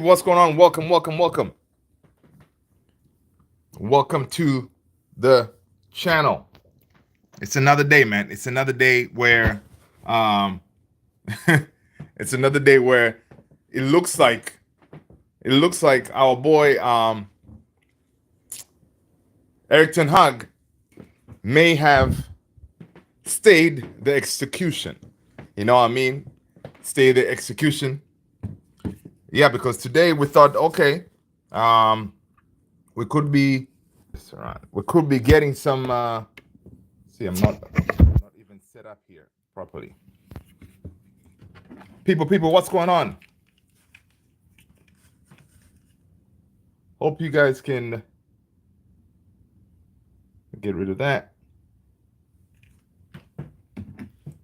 What's going on? Welcome, welcome, welcome. Welcome to the channel. It's another day, man. It's another day where um it's another day where it looks like our boy Eric Ten Hag may have stayed the execution. You know what I mean? Stay the execution. Yeah, because today we thought, okay, we could be getting some see, I'm not even set up here properly. People, what's going on? Hope you guys can get rid of that.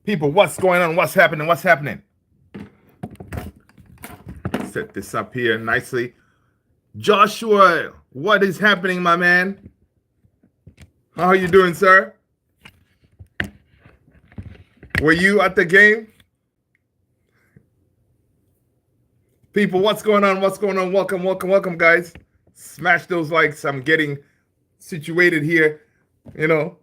People, what's going on? What's happening? What's happening? Set this up here nicely. Joshua, what is happening, my man? How are you doing, sir? Were you at the game? People, what's going on? What's going on? Welcome, welcome, welcome, guys. Smash those likes. I'm getting situated here, you know.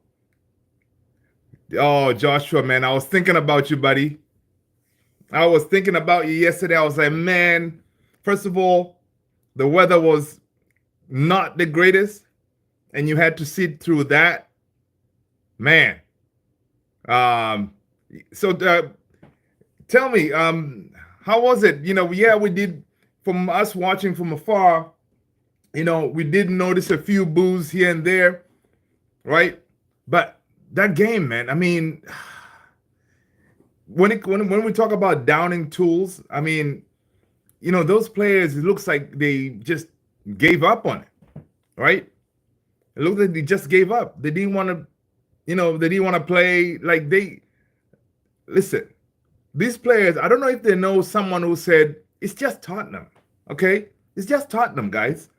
Oh, Joshua, man, I was thinking about you, buddy. I was thinking about you yesterday. I was like, man, first of all, the weather was not the greatest, and you had to sit through that. Man. So tell me, how was it? You know, yeah, we did, from us watching from afar, you know, we did notice a few boos here and there, right? But that game, man, I mean, when we talk about downing tools, I mean, you know, those players, it looks like they just gave up on it, right? It looked like they just gave up. They didn't want to, you know, they didn't want to play. Like, listen, these players, I don't know if they know someone who said, it's just Tottenham, okay? It's just Tottenham, guys.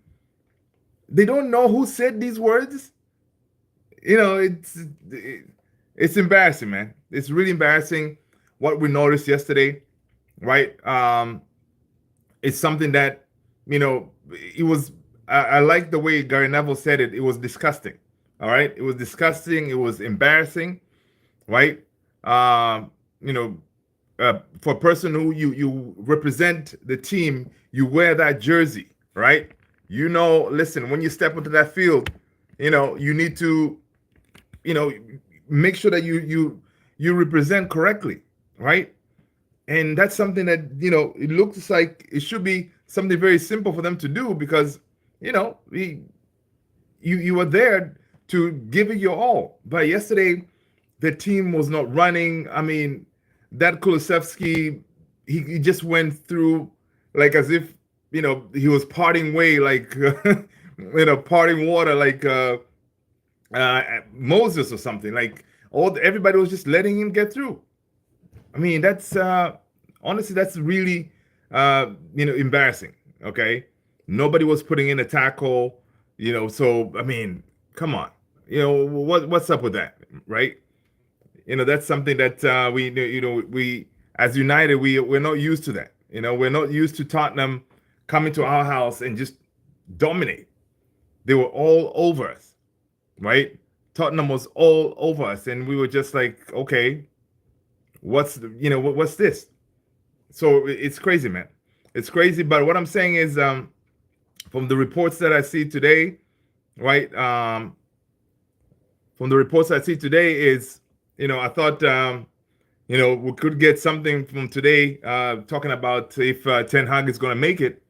They don't know who said these words. You know, it's embarrassing, man. It's really embarrassing what we noticed yesterday, right? It's something that, you know, it was, I like the way Gary Neville said it. It was disgusting, all right? It was disgusting. It was embarrassing, right? You know, for a person who you represent the team, you wear that jersey, right? You know, listen, when you step into that field, you know, you need to, you know, make sure that you represent correctly, right? And that's something that, you know, it looks like it should be something very simple for them to do because, you know, you were there to give it your all. But yesterday, the team was not running. I mean, that Kulusevski, he just went through like as if, you know, he was parting way, like, you know, parting water, like Moses or something. Like everybody was just letting him get through. I mean, that's honestly, that's really you know, embarrassing. Okay, nobody was putting in a tackle. You know, so I mean, come on. You know what's up with that, right? You know, that's something that we as United we're not used to that. You know, we're not used to Tottenham coming to our house and just dominate. They were all over us, right? Tottenham was all over us, and we were just like, okay, what's this? So it's crazy, man. It's crazy. But what I'm saying is, from the reports that I see today, right? From the reports I see today is, you know, I thought, you know, we could get something from today talking about if Ten Hag is going to make it.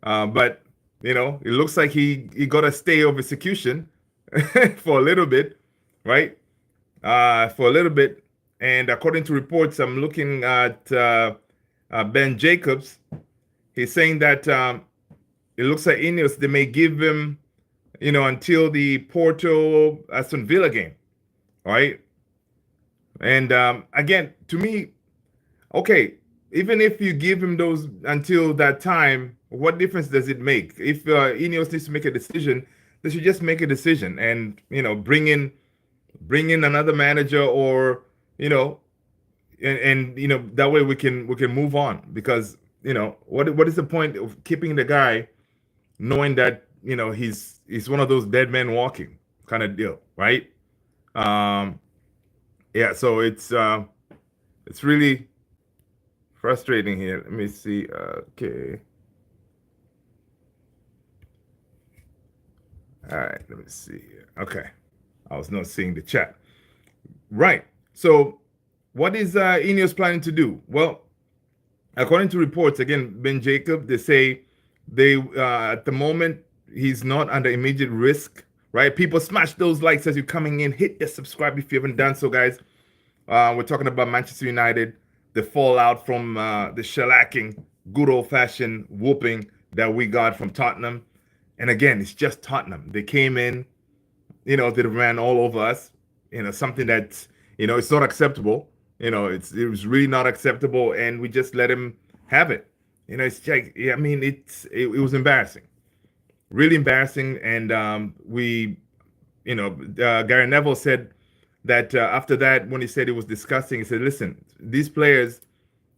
But, you know, it looks like he got a stay of execution for a little bit, right? For a little bit. And according to reports, I'm looking at Ben Jacobs. He's saying that it looks like Ineos, they may give him, you know, until the Porto Aston Villa game, right? And again, to me, okay, even if you give him those until that time, what difference does it make? If Ineos needs to make a decision, they should just make a decision and, you know, bring in another manager, or, you know, and you know, that way we can move on, because what is the point of keeping the guy knowing that he's one of those dead men walking kind of deal, right? Um, yeah, so it's really frustrating here. Let me see. Okay, all right. Let me see. Okay, I was not seeing the chat. Right. So, what is Ineos planning to do? Well, according to reports, again, Ben Jacob, they say they at the moment he's not under immediate risk. Right? People smash those likes as you're coming in. Hit the subscribe if you haven't done so, guys. We're talking about Manchester United, the fallout from the shellacking, good old fashioned whooping that we got from Tottenham. And again, it's just Tottenham. They came in, they ran all over us. Something that's, it's not acceptable. It was really not acceptable, and we just let him have it. It's like, yeah, I mean, it was embarrassing, really embarrassing. And Gary Neville said that after that, when he said it was disgusting, he said, listen, these players,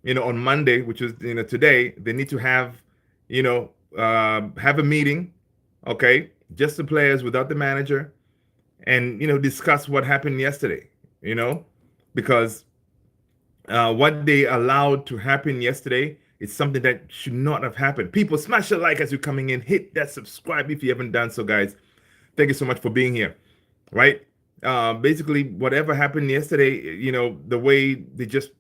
on Monday, which was today, they need to have a meeting, okay, just the players without the manager, and discuss what happened yesterday, because what they allowed to happen yesterday is something that should not have happened. People, smash a like as you're coming in, hit that subscribe if you haven't done so, guys. Thank you so much for being here. Right? Basically, whatever happened yesterday, the way they just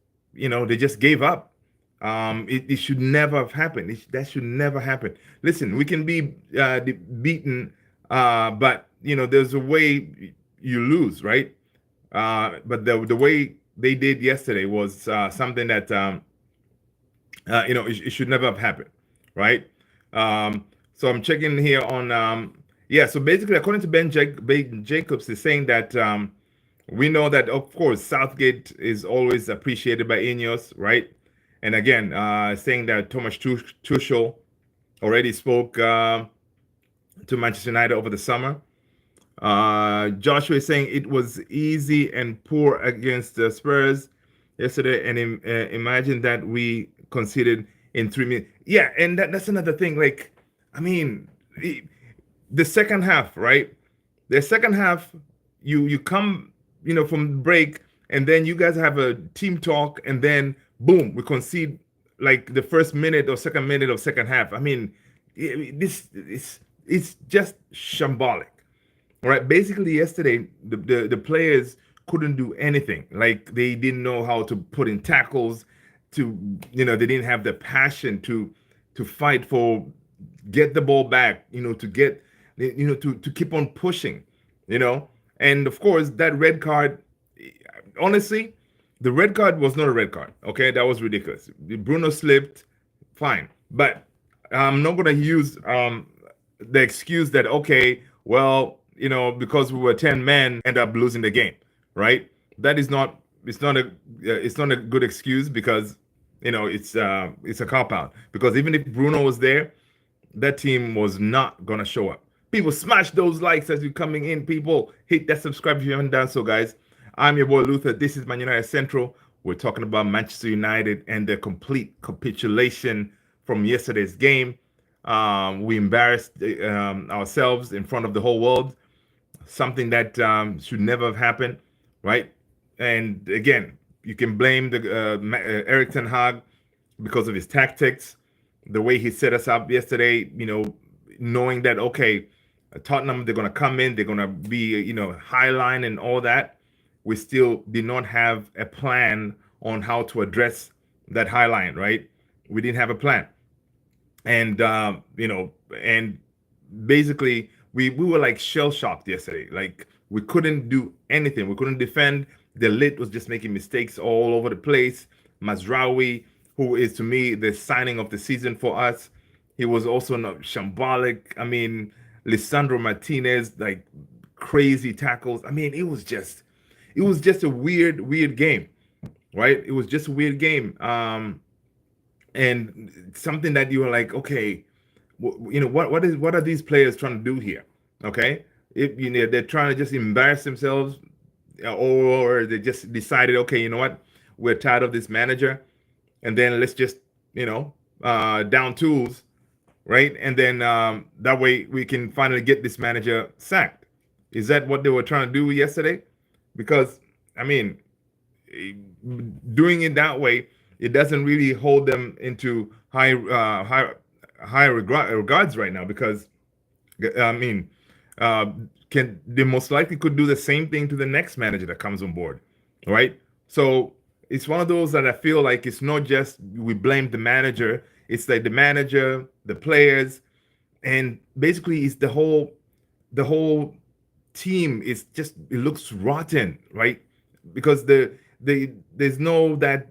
gave up. It should never have happened. That should never happen. Listen, we can be beaten, but there's a way you lose, right? But the way they did yesterday was something that it should never have happened, right? So I'm checking here on yeah. So basically, according to Ben Jacobs, is saying that we know that of course Southgate is always appreciated by Ineos, right? And again, saying that Thomas Tuchel already spoke to Manchester United over the summer. Joshua is saying it was easy and poor against the Spurs yesterday, and imagine that we conceded in 3 minutes. Yeah, and that's another thing. Like, I mean, the second half, right? The second half, you come, from break, and then you guys have a team talk, and then boom, we concede like the first minute or second minute of second half. I mean, it's just shambolic. All right. Basically, yesterday the players couldn't do anything. Like they didn't know how to put in tackles. They didn't have the passion to fight for get the ball back. To get to keep on pushing. And of course that red card. Honestly, the red card was not a red card. Okay, that was ridiculous. Bruno slipped, fine, but I'm not gonna use the excuse that okay, well, because we were 10 men, end up losing the game, right? That is not. It's not a good excuse because it's a cop out. Because even if Bruno was there, that team was not gonna show up. People, smash those likes as you're coming in. People, hit that subscribe if you haven't done so, guys. I'm your boy Luther. This is Man United Central. We're talking about Manchester United and the complete capitulation from yesterday's game. We embarrassed ourselves in front of the whole world. Something that should never have happened, right? And again, you can blame the Eric Ten Hag because of his tactics, the way he set us up yesterday. Knowing that okay, Tottenham, they're gonna come in, they're gonna be high line and all that. We still did not have a plan on how to address that high line, right? We didn't have a plan, and and basically we were like shell shocked yesterday. Like we couldn't do anything. We couldn't defend. The lid was just making mistakes all over the place. Mazraoui, who is to me the signing of the season for us, he was also not shambolic. I mean, Lisandro Martinez, like crazy tackles. I mean, it was just a weird game, right? It was just a weird game. And something that you were like, okay, what are these players trying to do here? Okay, if they're trying to just embarrass themselves, or they just decided, okay, you know what, we're tired of this manager, and then let's just down tools, right? And then that way we can finally get this manager sacked. Is that what they were trying to do yesterday? Because I mean, doing it that way, it doesn't really hold them into high regards right now. Because I mean, uh, can they most likely could do the same thing to the next manager that comes on board, right? So it's one of those that I feel like it's not just we blame the manager. It's like the manager, the players, and basically it's the whole team is just it looks rotten, right? Because there's no that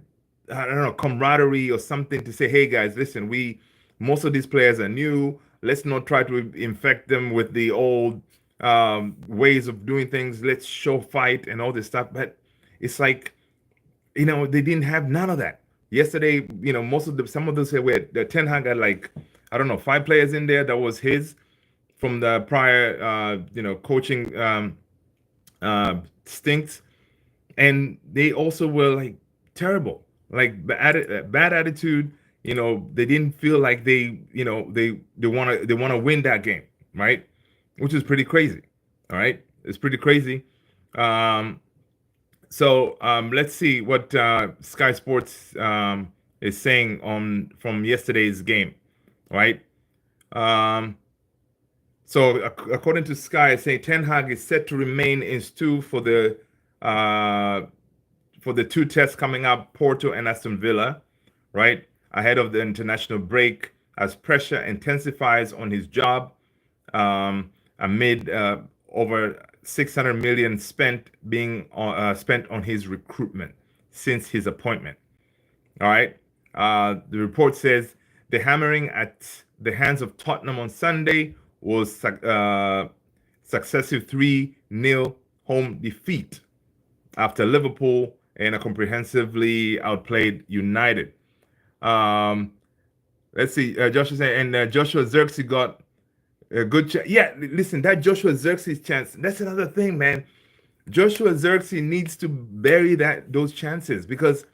I don't know camaraderie or something to say, hey guys, listen, we most of these players are new. Let's not try to infect them with the old ways of doing things. Let's show fight and all this stuff. But it's like they didn't have none of that yesterday. Most of some of those were the Ten Hag had like I don't know 5 players in there that was his from the prior coaching stinks, and they also were like terrible, like bad attitude. They didn't feel like they want to win that game, right? Which is pretty crazy. All right, it's pretty crazy. Um, so let's see what Sky Sports is saying on from yesterday's game, right? Um, So according to Sky, it's saying Ten Hag is set to remain in stew uh, for the 2 tests coming up, Porto and Aston Villa, right ahead of the international break, as pressure intensifies on his job amid over 600 million spent on his recruitment since his appointment. All right. The report says the hammering at the hands of Tottenham on Sunday was successive 3-0 home defeat after Liverpool and a comprehensively outplayed United. Let's see. Joshua saying, and Joshua Xerxes got a good chance. Yeah, listen, that Joshua Xerxes chance, that's another thing, man. Joshua Xerxes needs to bury those chances because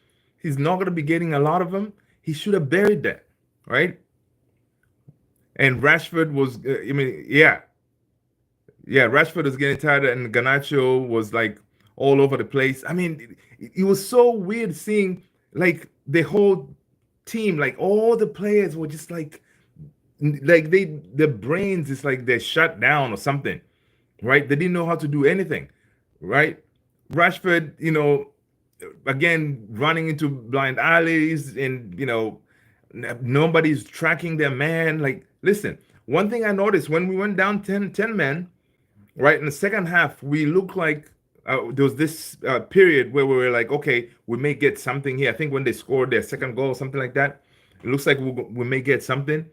he's not going to be getting a lot of them. He should have buried that, right? And Rashford was, Rashford was getting tired, and Garnacho was like all over the place. I mean, it was so weird seeing like the whole team, like all the players were just like their brains is like they're shut down or something, right? They didn't know how to do anything, right? Rashford, again running into blind alleys, and nobody's tracking their man. Like, listen, one thing I noticed when we went down 10 men, right in the second half, we looked like there was this period where we were like, okay, we may get something here. I think when they scored their second goal, something like that, it looks like we may get something.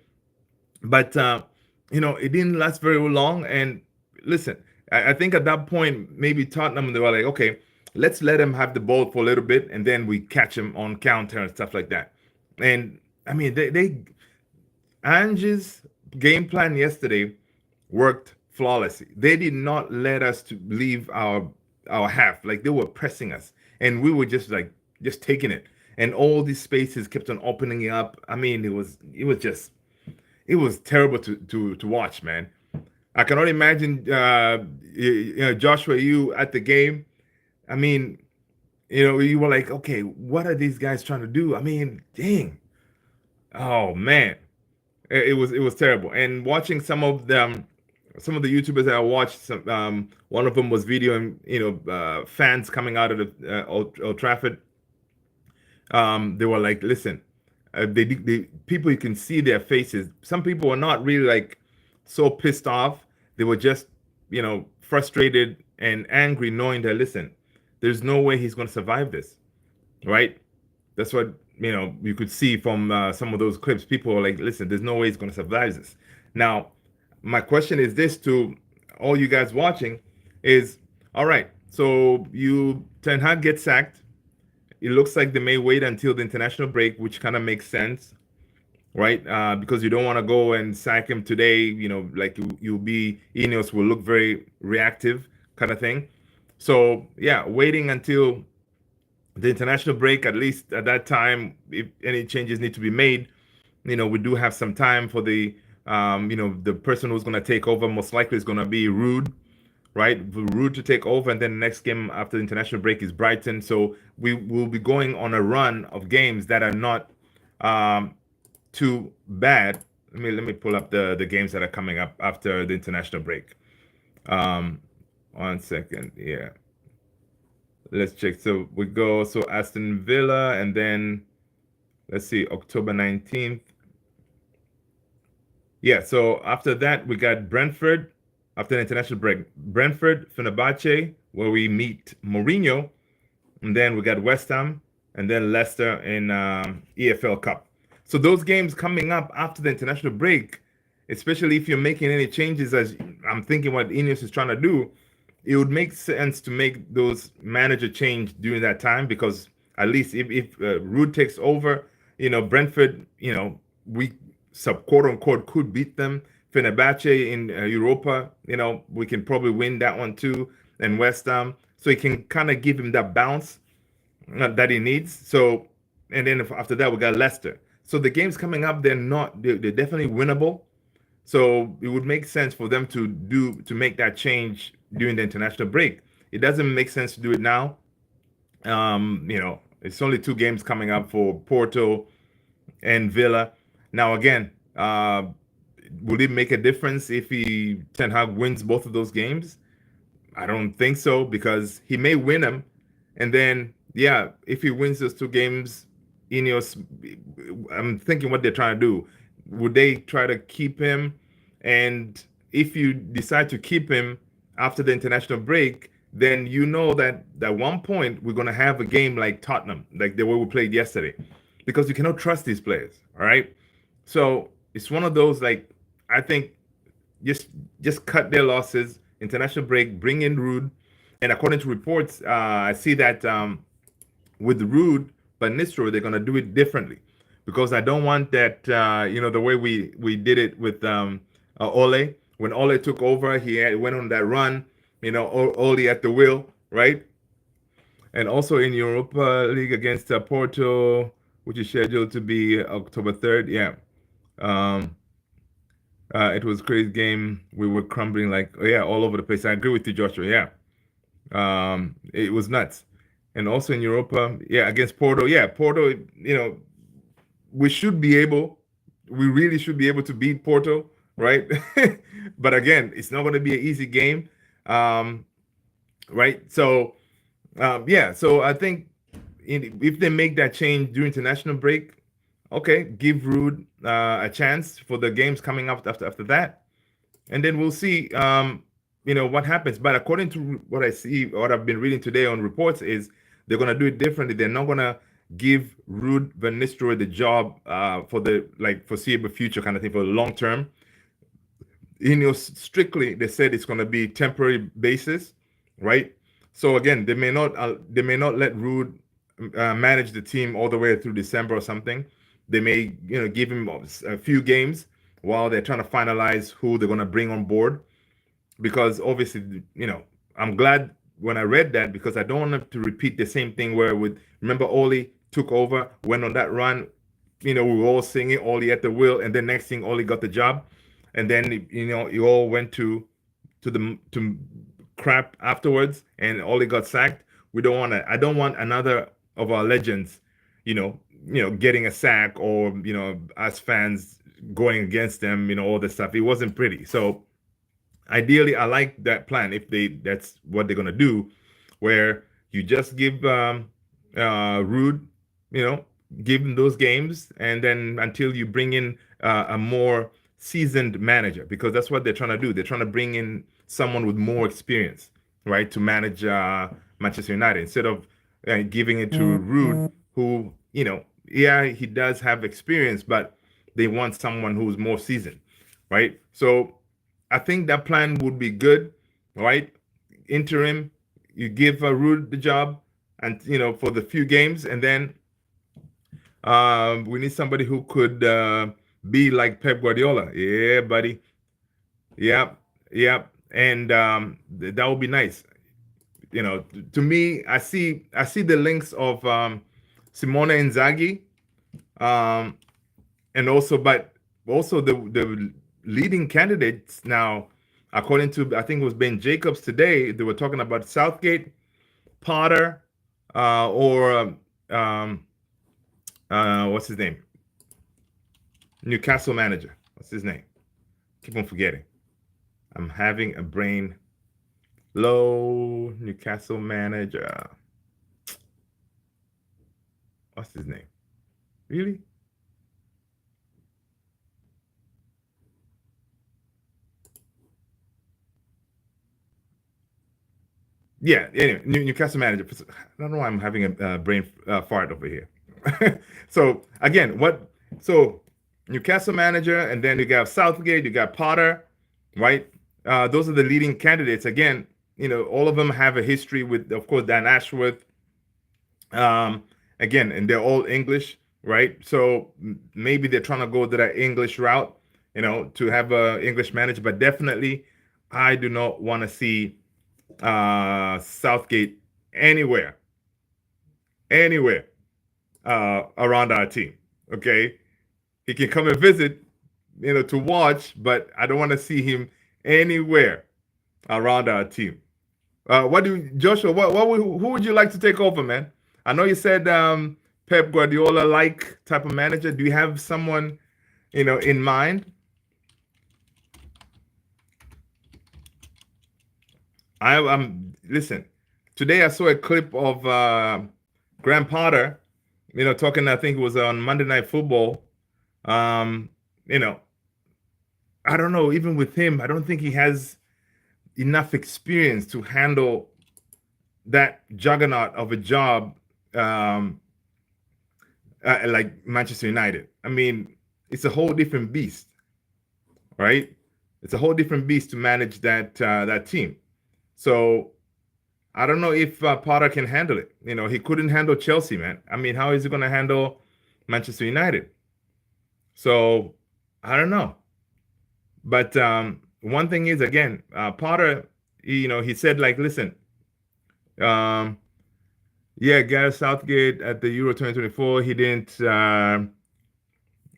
But it didn't last very long. And listen, I think at that point, maybe Tottenham, they were like, okay, let's let him have the ball for a little bit, and then we catch him on counter and stuff like that. And I mean, Ange's game plan yesterday worked flawlessly. They did not let us to leave our half. Like, they were pressing us, and we were just taking it. And all these spaces kept on opening up. I mean, it was terrible to watch, man. I cannot imagine Joshua, you at the game. I mean, you were like, okay, what are these guys trying to do? I mean, dang. Oh man. It was terrible. And watching some of them, some of the YouTubers that I watched, one of them was videoing, fans coming out of the Old Trafford. They were like, listen, they people, you can see their faces. Some people were not really like so pissed off. They were just, frustrated and angry, knowing that, listen, there's no way he's going to survive this, right? That's what you could see from some of those clips. People are like, listen, there's no way he's going to survive this. Now, my question is this to all you guys watching is, all right, so Ten Hag gets sacked. It looks like they may wait until the international break, which kind of makes sense, right? Because you don't want to go and sack him today. Like you'll be Ineos will look very reactive, kind of thing. So yeah, waiting until the international break, at least at that time, if any changes need to be made, we do have some time for the person who's going to take over. Most likely is going to be Rude, right? Rude to take over, and then the next game after the international break is Brighton. So we will be going on a run of games that are not um, too bad. Let me pull up the games that are coming up after the international break. Um, 1 second, yeah. Let's check. So we go. So Aston Villa, and then let's see, October 19th. Yeah, so after that, we got Brentford after the international break. Brentford, Fenerbahce, where we meet Mourinho. And then we got West Ham, and then Leicester in EFL Cup. So those games coming up after the international break, especially if you're making any changes, as I'm thinking what Ineos is trying to do, it would make sense to make those manager change during that time, because at least if Ruud takes over, Brentford, we sub quote unquote could beat them. Fenerbahce in Europa, we can probably win that one too, and West Ham. So it can kind of give him that bounce that he needs. So, and then after that we got Leicester. So the games coming up, they're definitely winnable. So it would make sense for them to make that change during the international break. It doesn't make sense to do it now. It's only two games coming up for Porto and Villa. Now again, would it make a difference if Ten Hag wins both of those games? I don't think so, because he may win them, and then yeah, if he wins those two games, Ineos, I'm thinking what they're trying to do. Would they try to keep him? And if you decide to keep him after the international break, then you know that at one point we're gonna have a game like Tottenham, like the way we played yesterday, because you cannot trust these players. All right, so it's one of those, like, I think just just cut their losses. International break, bring in Rude, and according to reports, I see that with Rude but Nistro, they're gonna do it differently, because I don't want that. The way we did it with Ole. When Ole took over, went on that run. Ole at the wheel, right? And also in Europa League against Porto, which is scheduled to be October 3rd. Yeah. Um, it was a crazy game. We were crumbling, like, oh, yeah, all over the place. I agree with you, Joshua. Yeah. It was nuts. And also in Europa, yeah, against Porto. Yeah, Porto, we should be able, we really should be able to beat Porto, right? But again, it's not going to be an easy game. Right? So, yeah, so I think if they make that change during international break, okay, give Rude a chance for the games coming up after that, and then we'll see, what happens. But according to what I see, what I've been reading today on reports, is they're gonna do it differently. They're not gonna give Ruud van Nistelrooy the job for the foreseeable future kind of thing, for the long term. Strictly, they said it's gonna be temporary basis, right? So again, they may not let Ruud manage the team all the way through December or something. They may give him a few games while they're trying to finalize who they're going to bring on board, because obviously, I'm glad when I read that, because I don't want them to repeat the same thing where remember Ole took over, went on that run, we were all singing Ole at the wheel, and then next thing Ole got the job, and then it all went to crap afterwards, and Ole got sacked. I don't want another of our legends, getting a sack, or us fans going against them, all this stuff. It wasn't pretty. So ideally, I like that plan, if that's what they're gonna do, where you just give Rude, give him those games, and then until you bring in a more seasoned manager, because that's what they're trying to do. They're trying to bring in someone with more experience, right, to manage Manchester United, instead of giving it to Rude, who, yeah, he does have experience, but they want someone who's more seasoned, right? So I think that plan would be good, right? Interim, you give Ruud the job, and for the few games, and then we need somebody who could be like Pep Guardiola. Yeah, buddy. Yep, yep. And that would be nice. To me, I see the links of Simone Inzaghi. Um, and also, but also the leading candidates now, according to I think it was Ben Jacobs today, they were talking about Southgate, Potter, or what's his name? Newcastle manager. What's his name? Keep on forgetting. I'm having a brain low. Newcastle manager. What's his name? Really? Yeah. Anyway, Newcastle manager. I don't know why I'm having a brain fart over here. So again, what? So Newcastle manager, and then you got Southgate, you got Potter, right? Those are the leading candidates. Again, all of them have a history with, of course, Dan Ashworth. Again, and they're all English, right? So maybe they're trying to go to that English route, to have a English manager. But definitely, I do not want to see Southgate anywhere around our team. Okay, he can come and visit, to watch, but I don't want to see him anywhere around our team. Joshua? Who would you like to take over, man? I know you said Pep Guardiola like type of manager. Do you have someone in mind? Listen. Today I saw a clip of Graham Potter, talking. I think it was on Monday Night Football. Um, you know, I don't know. Even with him, I don't think he has enough experience to handle that juggernaut of a job, like Manchester United. I mean, it's a whole different beast, right? It's a whole different beast to manage that team. So I don't know if Potter can handle it. He couldn't handle Chelsea, man. I mean, how is he going to handle Manchester United? So I don't know. But one thing is, again, Potter, he said, like, listen, yeah, Gareth Southgate at the Euro 2024, he didn't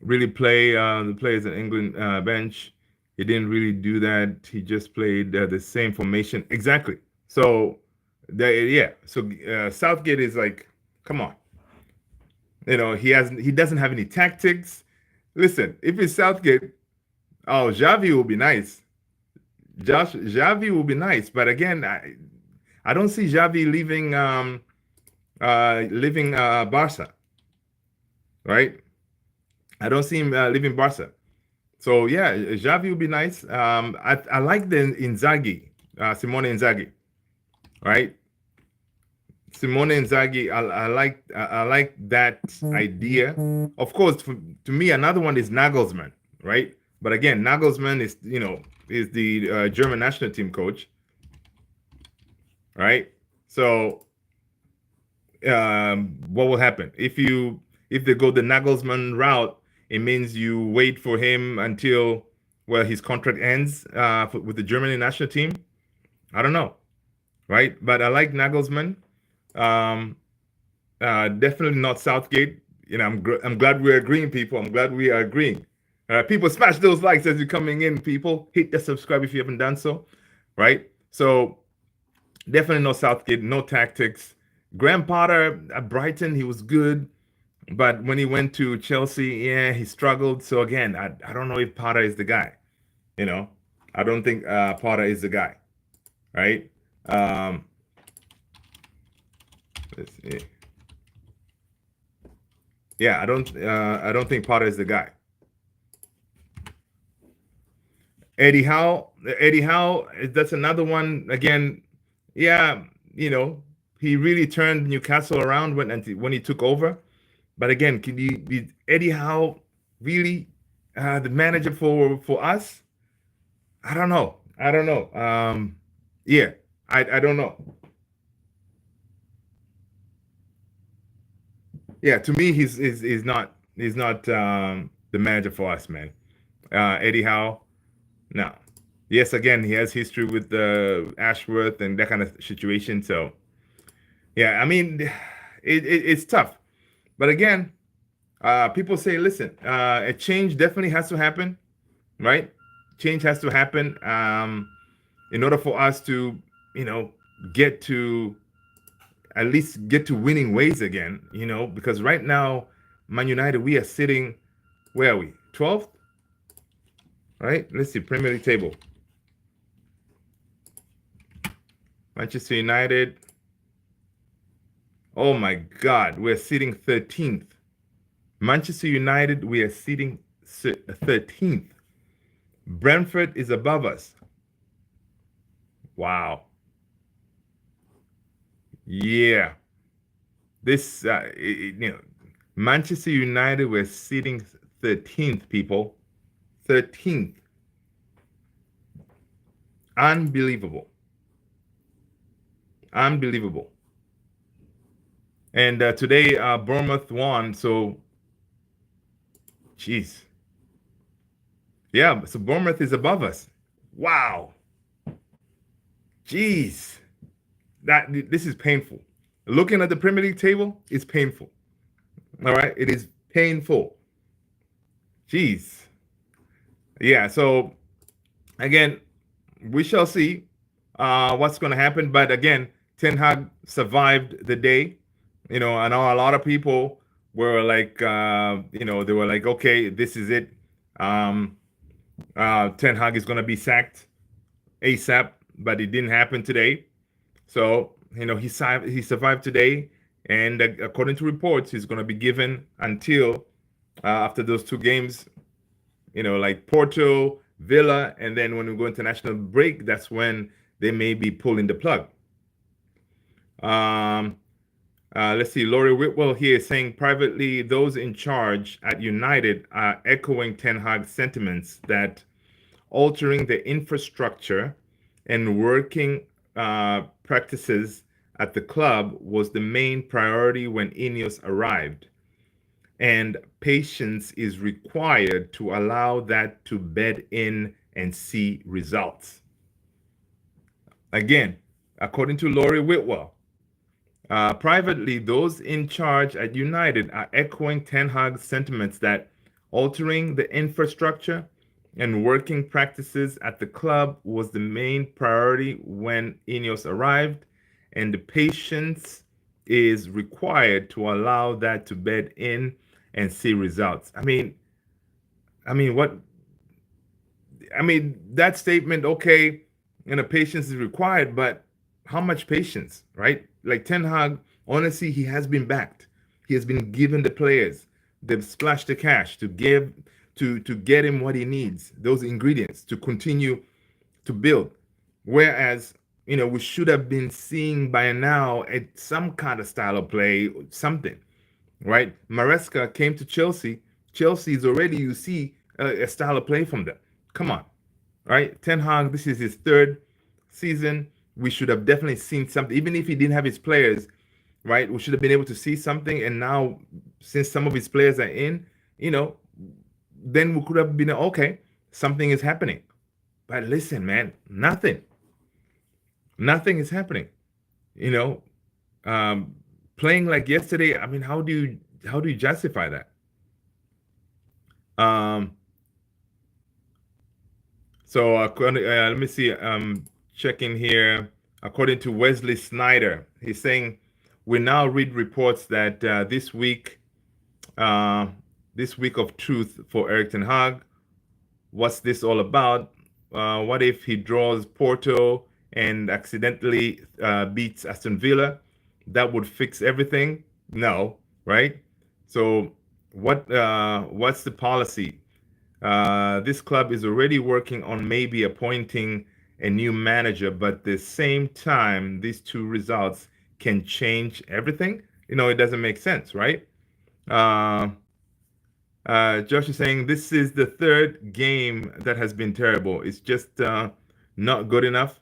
really play the players in England bench. He didn't really do that. He just played the same formation. Exactly. So, yeah. So Southgate is like, come on. He doesn't have any tactics. Listen, if it's Southgate, oh, Xavi will be nice. Xavi will be nice, but again, I don't see Xavi leaving Barca, right? I don't see him leaving Barca. So yeah, Xavi would be nice. I like the Inzaghi, Simone Inzaghi, right? Simone Inzaghi, I like that idea. Of course, to me, another one is Nagelsmann, right? But again, Nagelsmann is the German national team coach, right? So what will happen if they go the Nagelsmann route? It means you wait for him until his contract ends with the German national team. I don't know, right? But I like Nagelsmann. Definitely not Southgate. I'm glad we're agreeing, people. I'm glad we are agreeing. People, smash those likes as you're coming in, people. Hit the subscribe if you haven't done so, right? So definitely no Southgate, no tactics. Graham Potter at Brighton, he was good. But when he went to Chelsea, yeah, he struggled. So again, I don't know if Potter is the guy. I don't think Potter is the guy, right? Let's see. Yeah, I don't think Potter is the guy. Eddie Howe, that's another one. Again, yeah, he really turned Newcastle around when he took over. But again, be Eddie Howe really the manager for us? I don't know. Yeah, I don't know. Yeah, to me, he's not the manager for us, man. Eddie Howe, no. Yes, again, he has history with Ashworth and that kind of situation. So, yeah, I mean, it's tough. But again, People say, listen, a change definitely has to happen, right? Change has to happen in order for us to, you know, get to at least get to winning ways again, you know, because right now, Man United, we are sitting, where are we? 12th, right? Let's see, Premier League table. Manchester United. Oh my God, we're sitting 13th. Manchester United, we are sitting 13th. Brentford is above us. Wow. Yeah. This, you know, Manchester United, we're sitting 13th, people. 13th. Unbelievable. Unbelievable. And today, Bournemouth won. So, jeez. Yeah, so Bournemouth is above us. Wow. Jeez. This is painful. Looking at the Premier League table is painful. All right, it is painful. Jeez. Yeah. So again, we shall see what's going to happen. But again, Ten Hag survived the day. You know, I know a lot of people were like, you know, they were like, okay, this is it. Ten Hag is going to be sacked ASAP, but it didn't happen today. So you know, he survived today, and according to reports, he's going to be given until after those two games. You know, like Porto, Villa, and then when we go international break, that's when they may be pulling the plug. Let's see. Laurie Whitwell here is saying privately, those in charge at United are echoing Ten Hag's sentiments that altering the infrastructure and working practices at the club was the main priority when Ineos arrived. And patience is required to allow that to bed in and see results. Again, according to Laurie Whitwell, privately, those in charge at United are echoing Ten Hag's sentiments that altering the infrastructure and working practices at the club was the main priority when Ineos arrived, and the patience is required to allow that to bed in and see results. I mean, what? I mean, that statement, okay, and a patience is required, but how much patience, right? Like Ten Hag, honestly, he has been backed. He has been given the players. They've splashed the cash to give to get him what he needs, those ingredients to continue to build. Whereas, you know, we should have been seeing by now some kind of style of play, something, right? Maresca came to Chelsea. Chelsea is already, you see, a style of play from them. Come on, right? Ten Hag, this is his third season. We should have definitely seen something, even if he didn't have his players, right? We should have been able to see something. And now, since some of his players are in, you know, then we could have been okay, something is happening. But listen, man, nothing is happening. You know, playing like yesterday. I mean, how do you justify that? So let me see. Checking here. According to Wesley Snyder, he's saying we now read reports that this week of truth for Erik ten Hag. What's this all about? What if he draws Porto and accidentally beats Aston Villa? That would fix everything? No, right? So what's the policy? This club is already working on maybe appointing a new manager, but at the same time, these two results can change everything. You know, it doesn't make sense, right? Josh is saying this is the third game that has been terrible. It's just not good enough.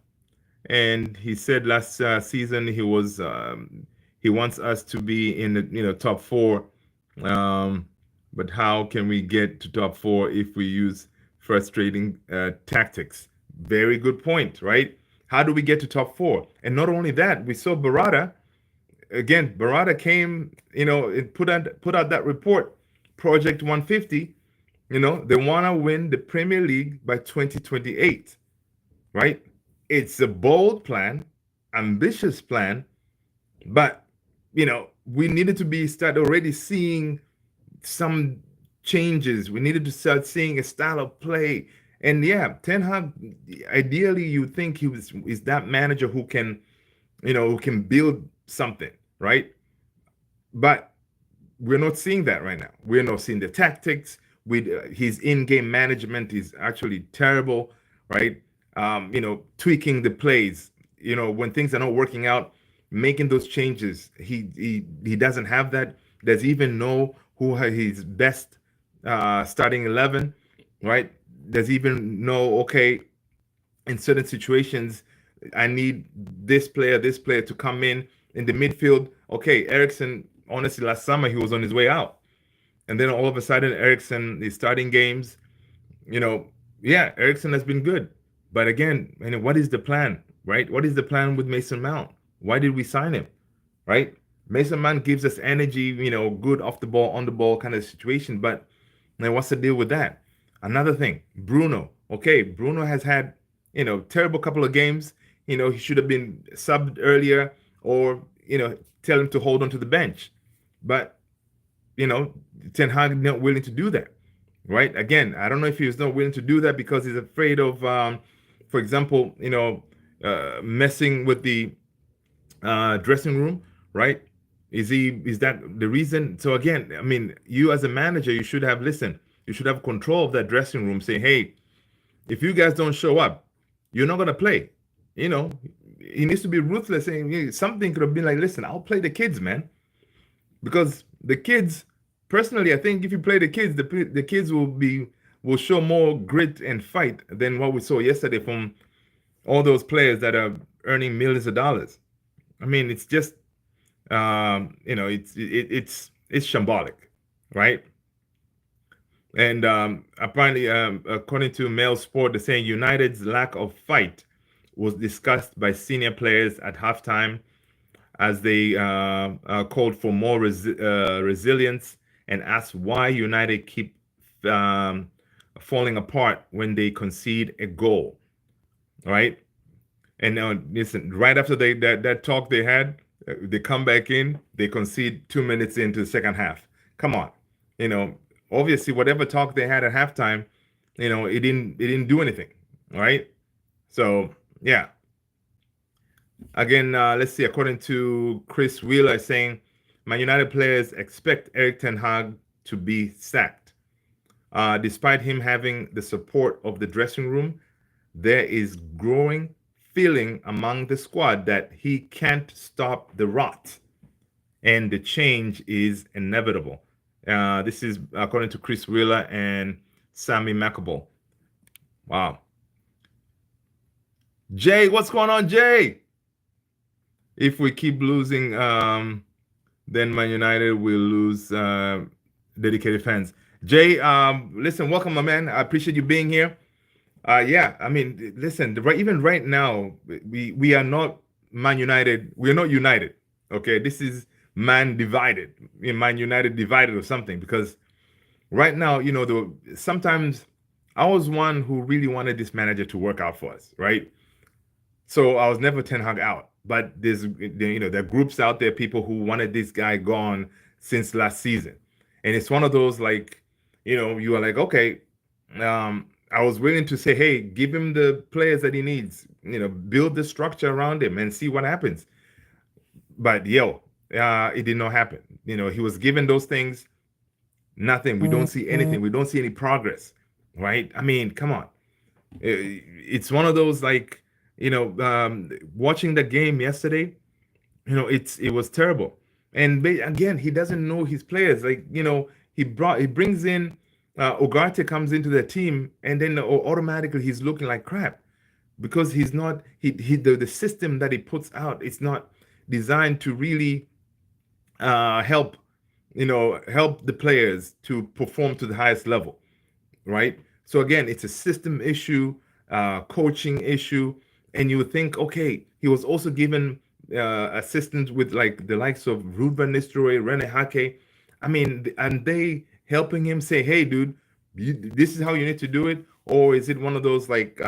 And he said last season he wants us to be in the top four. But how can we get to top four if we use frustrating tactics? Very good point, right? How do we get to top four? And not only that, we saw Barada. Again, Barada came, it put out that report Project 150. They want to win the Premier League by 2028, right? It's a bold plan, ambitious plan, but we needed to be start already seeing some changes. We needed to start seeing a style of play. And yeah, Ten Hag, ideally, you think is that manager who can, who can build something, right? But we're not seeing that right now. We're not seeing the tactics. With his in-game management is actually terrible, right? Tweaking the plays. When things are not working out, making those changes. He doesn't have that. Does he even know who his best starting 11, right? Does he even know? Okay, in certain situations, I need this player to come in the midfield. Okay, Ericsson. Honestly, last summer he was on his way out, and then all of a sudden Ericsson is starting games. Yeah, Ericsson has been good, but again, what is the plan, right? What is the plan with Mason Mount? Why did we sign him, right? Mason Mount gives us energy, good off the ball, on the ball kind of situation, but what's the deal with that? Another thing, Bruno. Okay, Bruno has had, terrible couple of games. He should have been subbed earlier, or tell him to hold on to the bench. But Ten Hag not willing to do that, right? Again, I don't know if he was not willing to do that because he's afraid of, for example, messing with the dressing room, right? Is that the reason? So again, I mean, you as a manager, you should have listened. You should have control of that dressing room. Say, hey, if you guys don't show up, you're not gonna play. He needs to be ruthless. Saying something could have been like, listen, I'll play the kids, man, because the kids. Personally, I think if you play the kids, the kids will show more grit and fight than what we saw yesterday from all those players that are earning millions of dollars. I mean, it's just it's shambolic, right? And apparently, according to Mail Sport, they're saying United's lack of fight was discussed by senior players at halftime as they called for more resilience and asked why United keep falling apart when they concede a goal, right? And listen, right after that talk they had, they come back in, they concede 2 minutes into the second half. Come on, obviously whatever talk they had at halftime, it didn't do anything, right? So yeah. Again, let's see. According to Chris Wheeler, saying Man United players expect Erik ten Hag to be sacked. Despite him having the support of the dressing room, there is growing feeling among the squad that he can't stop the rot, and the change is inevitable. This is according to Chris Wheeler and Sammy McAbel. Wow. Jay, what's going on, Jay? If we keep losing, then Man United will lose dedicated fans. Jay, listen, welcome, my man. I appreciate you being here. Yeah, I mean, listen, even right now, we are not Man United. We are not united. Okay, this is Man divided. Man United divided or something. Because right now, sometimes I was one who really wanted this manager to work out for us, right? So I was never Ten Hag out. But there are groups out there, people who wanted this guy gone since last season. And it's one of those, like, you are like, okay, I was willing to say, hey, give him the players that he needs, build the structure around him and see what happens. But it did not happen. He was given those things, nothing. We don't see anything. We don't see any progress, right? I mean, come on. It's one of those, like, watching the game yesterday, it was terrible. And again, he doesn't know his players. Like, he brings in Ugarte comes into the team, and then automatically he's looking like crap because he's not the system that he puts out. It's not designed to really help the players to perform to the highest level, right? So again, it's a system issue, coaching issue. And you would think, okay, he was also given assistance with like the likes of Ruud van Nistelrooy, Rene Hake. I mean, and they helping him say, hey, dude, this is how you need to do it? Or is it one of those like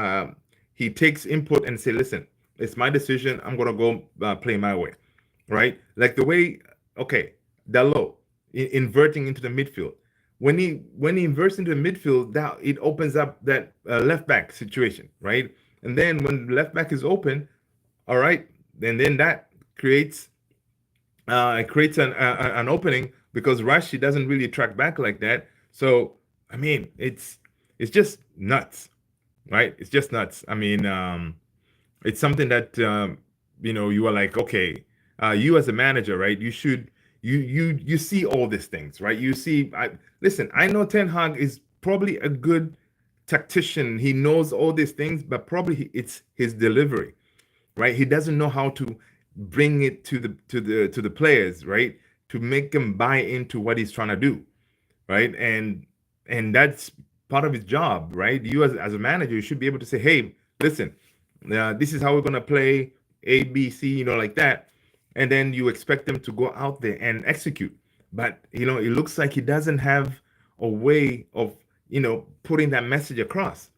he takes input and say, listen, it's my decision. I'm going to go play my way, right? Like the way, okay, Dalot inverting into the midfield. When he inverts into the midfield, that it opens up that left back situation, right? And then when the left back is open, all right, and then that creates an opening because Rashi doesn't really track back like that. So I mean, it's just nuts, right? It's just nuts. I mean, it's something that you are like, okay, you as a manager, right? You should you see all these things, right? You see, listen. I know Ten Hag is probably a good tactician. He knows all these things, but probably it's his delivery, right? He doesn't know how to bring it to the players, right? To make them buy into what he's trying to do, right? And that's part of his job, right? You as a manager, you should be able to say, hey, listen, this is how we're gonna play A, B, C, like that, and then you expect them to go out there and execute. But it looks like he doesn't have a way of putting that message across,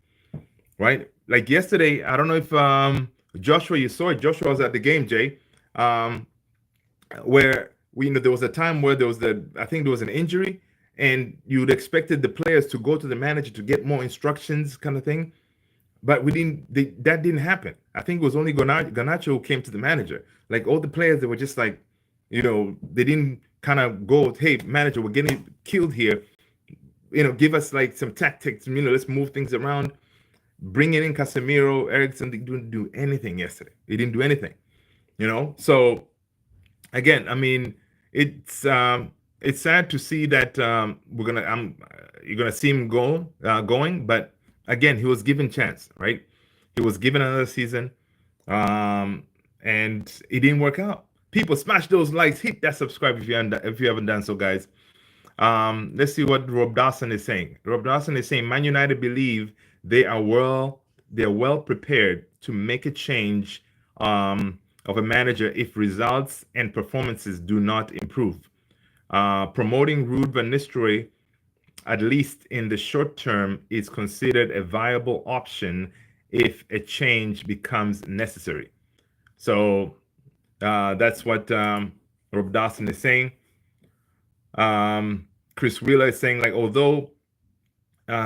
right? Like yesterday, I don't know if Joshua, you saw it. Joshua was at the game, Jay, um, where there was a time where I think there was an injury, and you'd expected the players to go to the manager to get more instructions, kind of thing. But that didn't happen. I think it was only Garnacho who came to the manager. Like all the players, they were just like, they didn't kind of go, hey, manager, we're getting killed here. Give us like some tactics. Let's move things around. Bringing in Casemiro, Ericsson, they didn't do anything yesterday. They didn't do anything. So again, I mean, it's sad to see that you're gonna see him going, but again, he was given chance, right? He was given another season, and it didn't work out. People, smash those likes, hit that subscribe if you haven't done so, guys. Let's see what Rob Dawson is saying. Rob Dawson is saying Man United believe they're well prepared to make a change of a manager if results and performances do not improve. Promoting Ruud van Nistelrooy, at least in the short term, is considered a viable option if a change becomes necessary. So that's what Rob Dawson is saying. Chris Wheeler is saying, like, although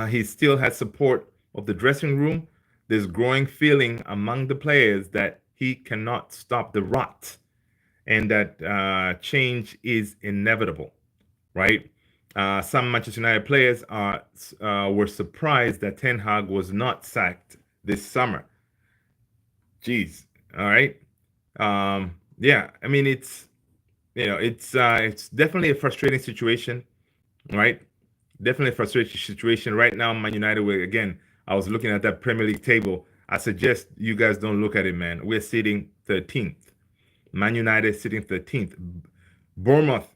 he still has support of the dressing room, there's growing feeling among the players that he cannot stop the rot and that change is inevitable, right? Some Manchester United players were surprised that Ten Hag was not sacked this summer. Jeez, all right. Yeah, I mean, it's definitely a frustrating situation, right? Definitely a frustrating situation right now. Man United, again, I was looking at that Premier League table. I suggest you guys don't look at it, man. We're sitting 13th. Man United sitting 13th. Bournemouth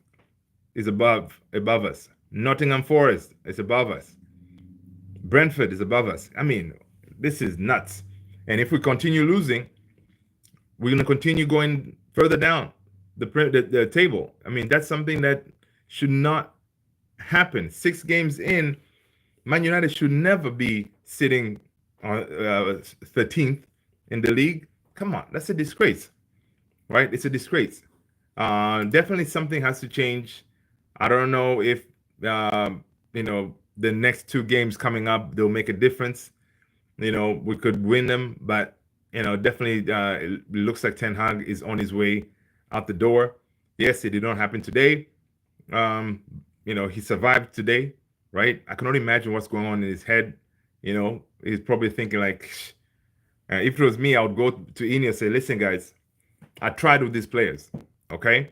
is above us. Nottingham Forest is above us. Brentford is above us. I mean, this is nuts. And if we continue losing, we're going to continue going further down the table. I mean, that's something that should not happen. 6 games in, Man United should never be sitting on 13th in the league. Come on, that's a disgrace, right? It's a disgrace. Definitely something has to change. I don't know if the next 2 games coming up they'll make a difference. We could win them, but definitely it looks like Ten Hag is on his way out the door. Yes, it did not happen today. He survived today, right? I can only imagine what's going on in his head. He's probably thinking like, if it was me, I would go to Ineos and say, listen, guys, I tried with these players, okay?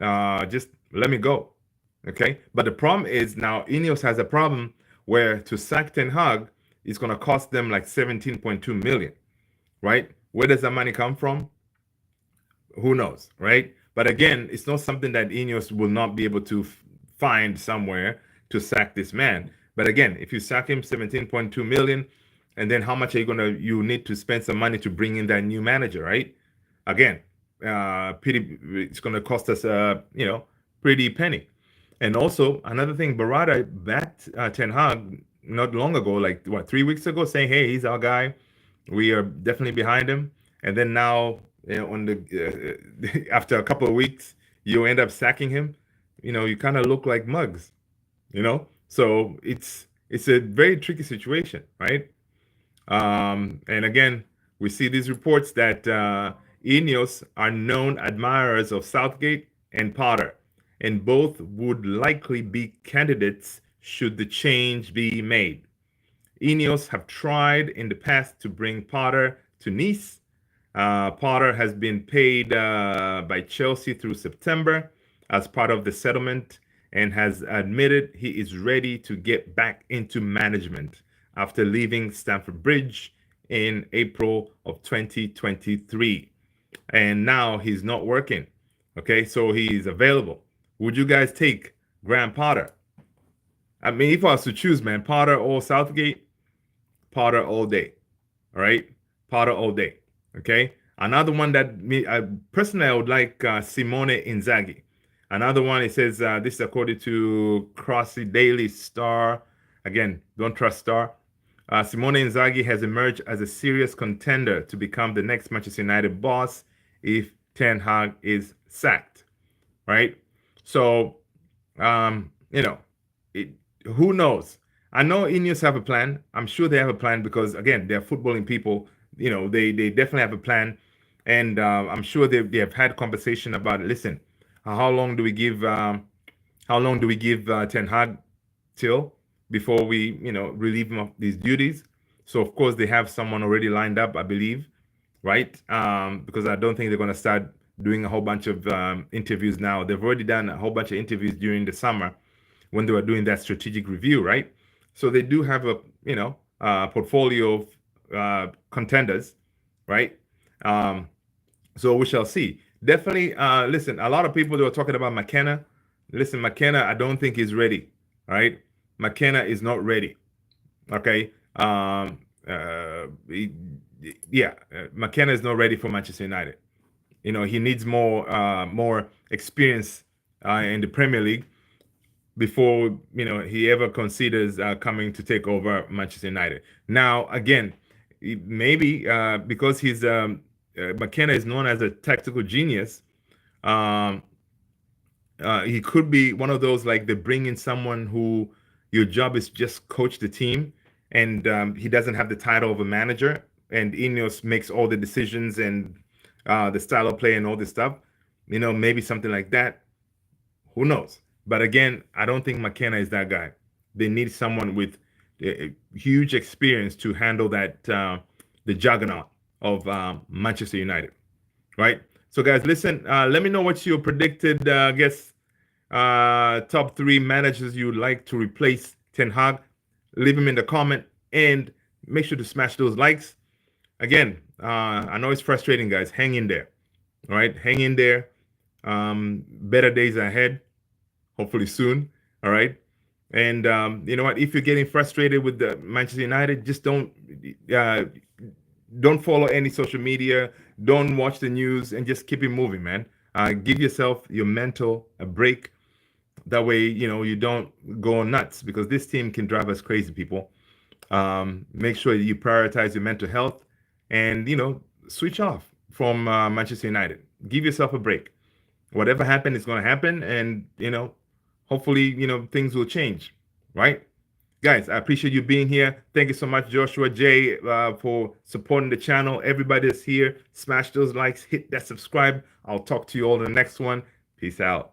Just let me go, okay? But the problem is now Ineos has a problem where to sack Ten Hag is going to cost them like 17.2 million, right? Where does that money come from? Who knows, right? But again, it's not something that Ineos will not be able to find somewhere to sack this man. But again, if you sack him 17.2 million, and then how much are you need to spend some money to bring in that new manager, right? Again, it's going to cost us pretty penny. And also another thing, Barada backed Ten Hag not long ago, like what, 3 weeks ago, saying, "Hey, he's our guy. We are definitely behind him." And then now, on the after a couple of weeks, you end up sacking him. You kind of look like mugs. So it's a very tricky situation, right? And again, we see these reports that Ineos are known admirers of Southgate and Potter, and both would likely be candidates should the change be made. Ineos have tried in the past to bring Potter to Nice. Potter has been paid by Chelsea through September as part of the settlement and has admitted he is ready to get back into management after leaving Stamford Bridge in April of 2023. And now he's not working. Okay, so he's available. Would you guys take Graham Potter? I mean, if I was to choose, man, Potter or Southgate, Potter all day. All right, Potter all day. Okay. Another one that I personally I would like Simone Inzaghi. Another one, it says this is according to Crossy Daily Star. Again, don't trust Star. Simone Inzaghi has emerged as a serious contender to become the next Manchester United boss if Ten Hag is sacked. Right. So, it, who knows? I know Ineos have a plan. I'm sure they have a plan because, again, they're footballing people. They definitely have a plan, and I'm sure they have had conversation about it. Listen, how long do we give Ten Hag till before we relieve him of these duties? So of course they have someone already lined up, I believe, right? Because I don't think they're going to start doing a whole bunch of interviews now. They've already done a whole bunch of interviews during the summer when they were doing that strategic review, right? So they do have a portfolio of contenders, right? So we shall see. Definitely, listen. A lot of people that were talking about McKenna. Listen, McKenna, I don't think he's ready. All right, McKenna is not ready. Okay. McKenna is not ready for Manchester United. He needs more experience in the Premier League before he ever considers coming to take over Manchester United. Now, again, maybe because he's McKenna is known as a tactical genius. He could be one of those, like, they bring in someone who your job is just coach the team, and he doesn't have the title of a manager, and Ineos makes all the decisions and the style of play and all this stuff. Maybe something like that. Who knows? But again, I don't think McKenna is that guy. They need someone with huge experience to handle that the juggernaut of Manchester United, right? So, guys, listen. Let me know what's your predicted, top 3 managers you would like to replace Ten Hag. Leave them in the comment and make sure to smash those likes. Again, I know it's frustrating, guys. Hang in there, all right? Hang in there. Better days ahead, hopefully soon, all right? And you know what? If you're getting frustrated with the Manchester United, just don't follow any social media. Don't watch the news, and just keep it moving, man. Give yourself your mental a break. That way, you don't go nuts, because this team can drive us crazy, people. Make sure you prioritize your mental health and, switch off from Manchester United. Give yourself a break. Whatever happened is going to happen, and, hopefully, things will change, right? Guys, I appreciate you being here. Thank you so much, Joshua J, for supporting the channel. Everybody that's here, smash those likes, hit that subscribe. I'll talk to you all in the next one. Peace out.